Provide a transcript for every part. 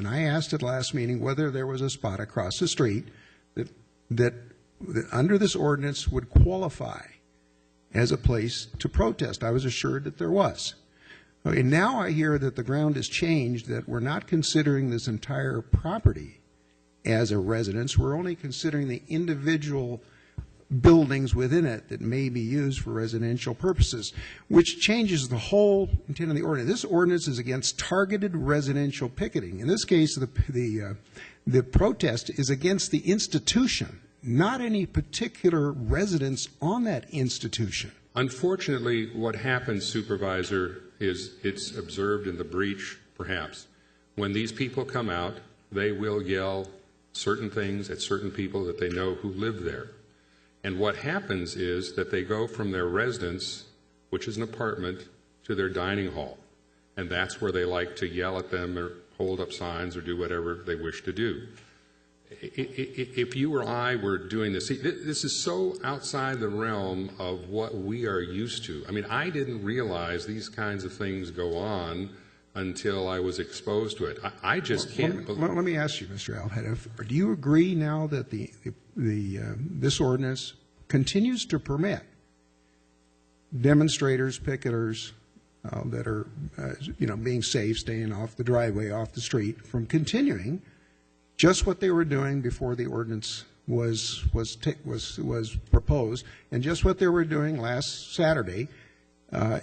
and I asked at last meeting whether there was a spot across the street that under this ordinance would qualify as a place to protest. I was assured that there was. Okay, now I hear that the ground has changed, that we're not considering this entire property as a residence. We're only considering the individual buildings within it that may be used for residential purposes, which changes the whole intent of the ordinance. This ordinance is against targeted residential picketing. In this case, the protest is against the institution, not any particular residence on that institution. Unfortunately, what happens, Supervisor, is it's observed in the breach, perhaps. When these people come out, they will yell certain things at certain people that they know who live there. And what happens is that they go from their residence, which is an apartment, to their dining hall. And that's where they like to yell at them or hold up signs or do whatever they wish to do. If you or I were doing this, see, this is so outside the realm of what we are used to. I mean, I didn't realize these kinds of things go on until I was exposed to it. I just can't. Let me ask you, Mr. Alhead, do you agree now that this ordinance continues to permit demonstrators, picketers that are, being safe, staying off the driveway, off the street, from continuing just what they were doing before the ordinance was proposed, and just what they were doing last Saturday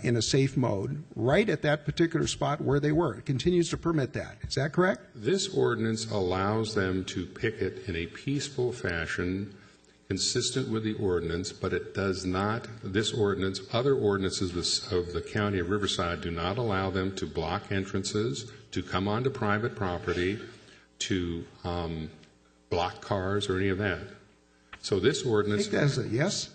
in a safe mode, right at that particular spot where they were? It continues to permit that. Is that correct? This ordinance allows them to picket in a peaceful fashion, consistent with the ordinance, but it does not, this ordinance, other ordinances of the County of Riverside do not allow them to block entrances, to come onto private property, to block cars or any of that. So this ordinance... I think that's a yes?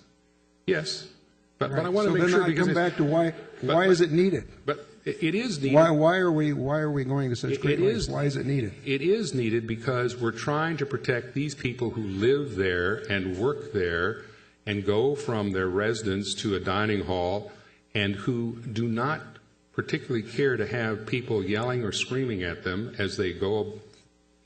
Yes. But right. I want to make sure... So then I come back to why is it needed? But it is needed. Why are we going to such great lengths? Why is it needed? It is needed because we're trying to protect these people who live there and work there and go from their residence to a dining hall and who do not particularly care to have people yelling or screaming at them as they go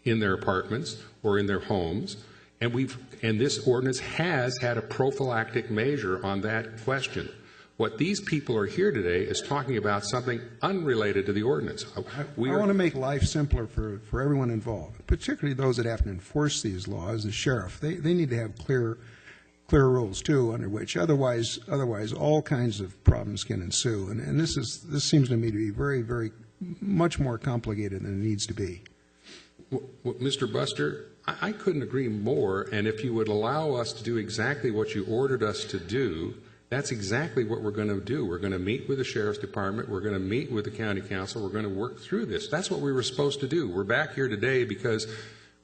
in their apartments or in their homes. And this ordinance has had a prophylactic measure on that question. What these people are here today is talking about something unrelated to the ordinance. I want to make life simpler for everyone involved, particularly those that have to enforce these laws, the sheriff. They need to have clear rules too, under which otherwise all kinds of problems can ensue. And this seems to me to be very, very much more complicated than it needs to be. Well, Mr. Buster, I couldn't agree more, and if you would allow us to do exactly what you ordered us to do, that's exactly what we're going to do. We're going to meet with the Sheriff's Department. We're going to meet with the County Council. We're going to work through this. That's what we were supposed to do. We're back here today because,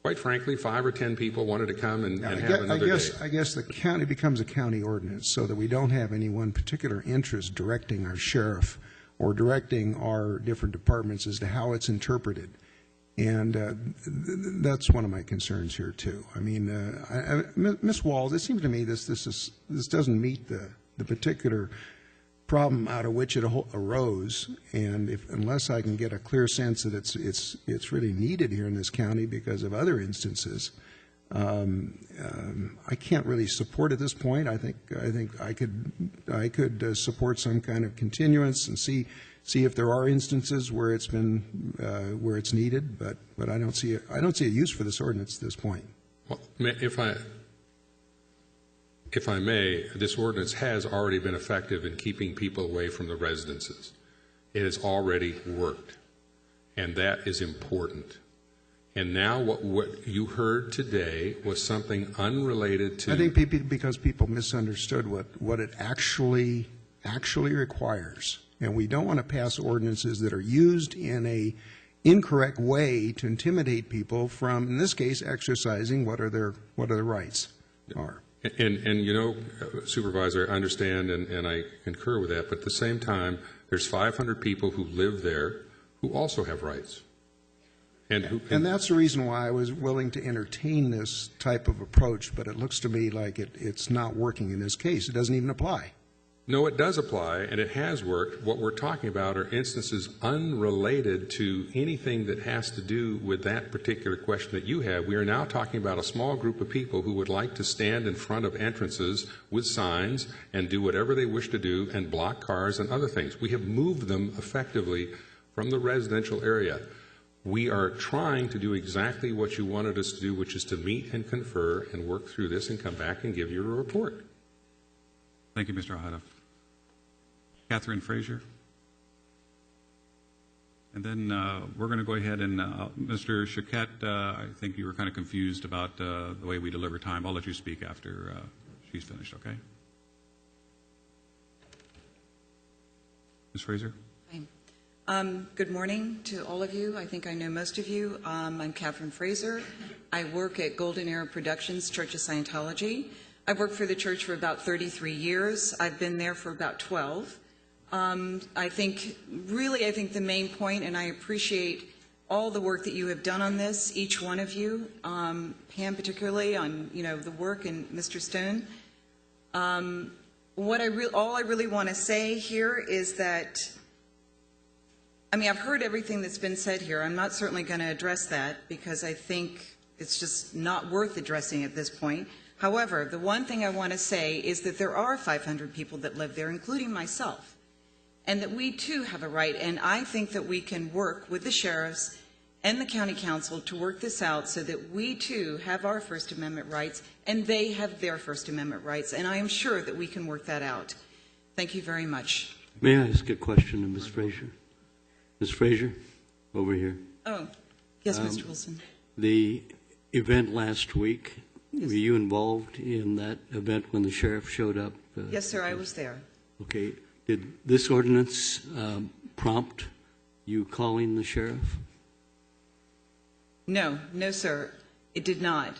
quite frankly, 5 or 10 people wanted to come and have another day. I guess the county becomes a county ordinance so that we don't have any one particular interest directing our sheriff or directing our different departments as to how it's interpreted. And that's one of my concerns here too. I mean, Ms. Walls, it seems to me this doesn't meet the particular problem out of which it arose, and unless I can get a clear sense that it's really needed here in this county because of other instances, I can't really support at this point. I think I could support some kind of continuance and see if there are instances where it's been where it's needed, but I don't see a use for this ordinance at this point. Well, if I may, this ordinance has already been effective in keeping people away from the residences. It has already worked, and that is important. And now what you heard today was something unrelated to... I think because people misunderstood what it actually requires. And we don't want to pass ordinances that are used in a incorrect way to intimidate people from, in this case, exercising what their rights are. And you know, Supervisor, I understand and I concur with that, but at the same time, there's 500 people who live there who also have rights. And that's the reason why I was willing to entertain this type of approach, but it looks to me like it's not working in this case. It doesn't even apply. No, it does apply, and it has worked. What we're talking about are instances unrelated to anything that has to do with that particular question that you have. We are now talking about a small group of people who would like to stand in front of entrances with signs and do whatever they wish to do and block cars and other things. We have moved them effectively from the residential area. We are trying to do exactly what you wanted us to do, which is to meet and confer and work through this and come back and give you a report. Thank you, Mr. Ahadov. Catherine Frazier. And then we're going to go ahead and, Mr. Chiquette, I think you were kind of confused about the way we deliver time. I'll let you speak after she's finished, okay? Ms. Frazier? Good morning to all of you. I think I know most of you. I'm Catherine Frazier. I work at Golden Era Productions, Church of Scientology. I've worked for the church for about 33 years. I've been there for about 12. I think the main point, and I appreciate all the work that you have done on this, each one of you, Pam particularly on the work, and Mr. Stone. All I really want to say here is that, I've heard everything that's been said here. I'm not certainly going to address that because I think it's just not worth addressing at this point. However, the one thing I want to say is that there are 500 people that live there, including myself, and that we too have a right, and I think that we can work with the sheriffs and the county council to work this out so that we too have our First Amendment rights and they have their First Amendment rights, and I am sure that we can work that out. Thank you very much. May I ask a question to Ms. Frazier? Ms. Frazier, over here. Oh, yes, Mr. Wilson. The event last week, yes. Were you involved in that event when the sheriff showed up? Yes, sir, I was there. Okay. Did this ordinance prompt you calling the sheriff? No, sir, it did not.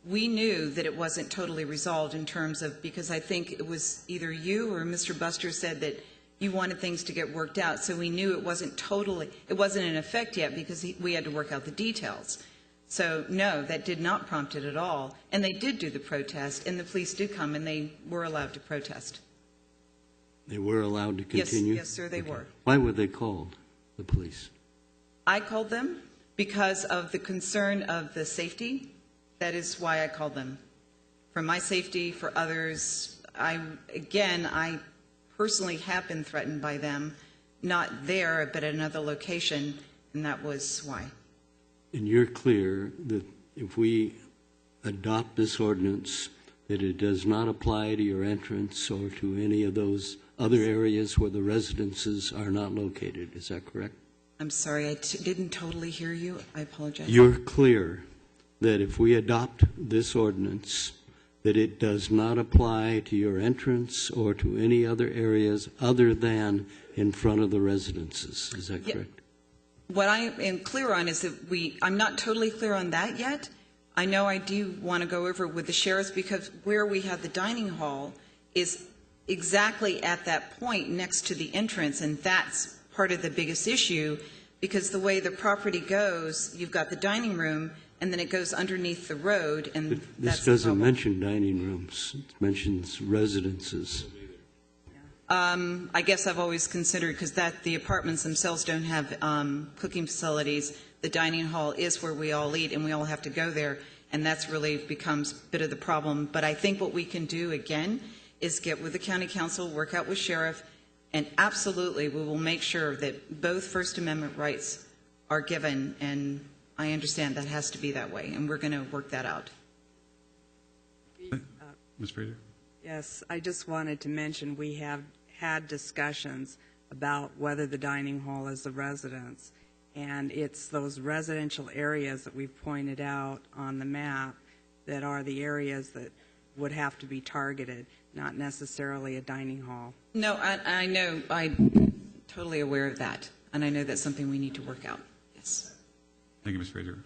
We knew that it wasn't totally resolved in terms of, because I think it was either you or Mr. Buster said that you wanted things to get worked out, so we knew it wasn't in effect yet because we had to work out the details. So no, that did not prompt it at all. And they did do the protest, and the police did come, and they were allowed to protest. They were allowed to continue? Yes, sir, they were. Why were they called, the police? I called them because of the concern of the safety. That is why I called them. For my safety, for others. I personally have been threatened by them, not there, but at another location, and that was why. And you're clear that if we adopt this ordinance, that it does not apply to your entrance or to any of those other areas where the residences are not located. Is that correct? I'm sorry, I didn't totally hear you. I apologize. You're clear that if we adopt this ordinance, that it does not apply to your entrance or to any other areas other than in front of the residences. Is that correct? What I am clear on is that I'm not totally clear on that yet. I know I do want to go over with the sheriffs because where we have the dining hall is exactly at that point next to the entrance, and that's part of the biggest issue because the way the property goes, you've got the dining room and then it goes underneath the road, and But that's this the doesn't problem. mention dining rooms. It mentions residences. I guess I've always considered, because the apartments themselves don't have cooking facilities, the dining hall is where we all eat and we all have to go there, and that's really becomes a bit of the problem. But I think what we can do, again, is get with the county council, work out with sheriff, and absolutely we will make sure that both First Amendment rights are given, and I understand that has to be that way, and we're going to work that out. Ms. Fraser? Yes, I just wanted to mention we have had discussions about whether the dining hall is a residence, and it's those residential areas that we've pointed out on the map that are the areas that would have to be targeted, not necessarily a dining hall. No, I know. I'm totally aware of that, and I know that's something we need to work out. Yes. Thank you, Ms. Fraser.